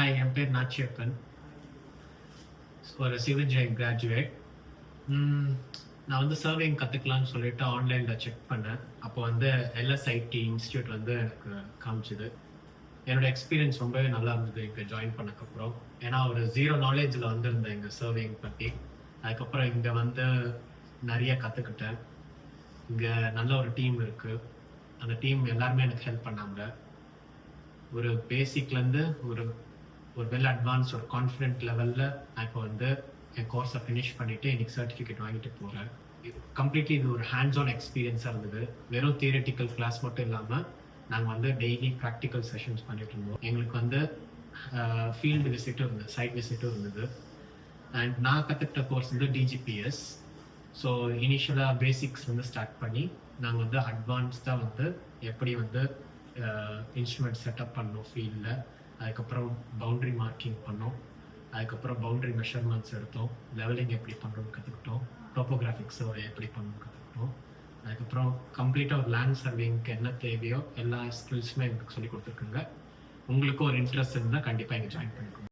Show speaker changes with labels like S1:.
S1: Hi, என் பேர் நாச்சியப்பன். ஒரு civil engineering graduate. நான் வந்து சர்வேயிங் கற்றுக்கலான்னு சொல்லிட்டு ஆன்லைனில் செக் பண்ணேன். அப்போ வந்து எல்எஸ்ஐடி இன்ஸ்டியூட் வந்து எனக்கு காமிச்சுது. என்னோட எக்ஸ்பீரியன்ஸ் ரொம்பவே நல்லா இருந்தது இங்கே ஜாயின் பண்ணக்கப்புறம். ஏன்னா ஒரு ஜீரோ நாலேஜில் வந்திருந்தேன் இங்கே சர்வேயிங் பற்றி. அதுக்கப்புறம் இங்கே வந்து நிறைய கற்றுக்கிட்டேன். இங்கே நல்ல ஒரு டீம் இருக்குது. அந்த டீம் எல்லாருமே எனக்கு ஹெல்ப் பண்ணாங்க. ஒரு பேசிக்லேருந்து ஒரு ஒரு வெல் அட்வான்ஸ் ஒரு கான்ஃபிடென்ட் லெவலில் நான் இப்போ வந்து என் கோர்ஸை ஃபினிஷ் பண்ணிவிட்டு இன்றைக்கி சர்டிஃபிகேட் வாங்கிட்டு போகிறேன். கம்ப்ளீட்லி இது ஒரு ஹேண்ட்ஸ் ஆன் எக்ஸ்பீரியன்ஸாக இருந்தது. வெறும் தியரிட்டிக்கல் கிளாஸ் மட்டும் இல்லாமல் நாங்கள் வந்து டெய்லி ப்ராக்டிக்கல் செஷன்ஸ் பண்ணிட்டு இருந்தோம். எங்களுக்கு வந்து ஃபீல்டு விசிட்டும் இருந்தது, சைட் விசிட்டும் இருந்தது. அண்ட் நான் கற்றுக்கிட்ட கோர்ஸ் வந்து டிஜிபிஎஸ். ஸோ இனிஷியலாக பேசிக்ஸ் வந்து ஸ்டார்ட் பண்ணி நாங்கள் வந்து அட்வான்ஸ்டாக வந்து எப்படி வந்து இன்ஸ்ட்ருமெண்ட் செட்டப் பண்ணோம் ஃபீல்டில். அதுக்கப்புறம் பவுண்ட்ரி மார்க்கிங் பண்ணோம். அதுக்கப்புறம் பவுண்ட்ரி மெஷர்மெண்ட்ஸ் எடுத்தோம். லெவலிங் எப்படி பண்ணுறோன்னு கற்றுக்கிட்டோம். டோப்போகிராஃபிக் சர்வே எப்படி பண்ணணும்னு கற்றுக்கிட்டோம். அதுக்கப்புறம் கம்ப்ளீட்டாக ஒரு லேண்ட் சர்வேயிங்க்கு என்ன தேவையோ எல்லா ஸ்கில்ஸுமே எங்களுக்கு சொல்லி கொடுத்துருக்குங்க. உங்களுக்கும் ஒரு இன்ட்ரெஸ்ட் இருந்தால் கண்டிப்பாக இங்கே ஜாயின் பண்ணிக்கோங்க.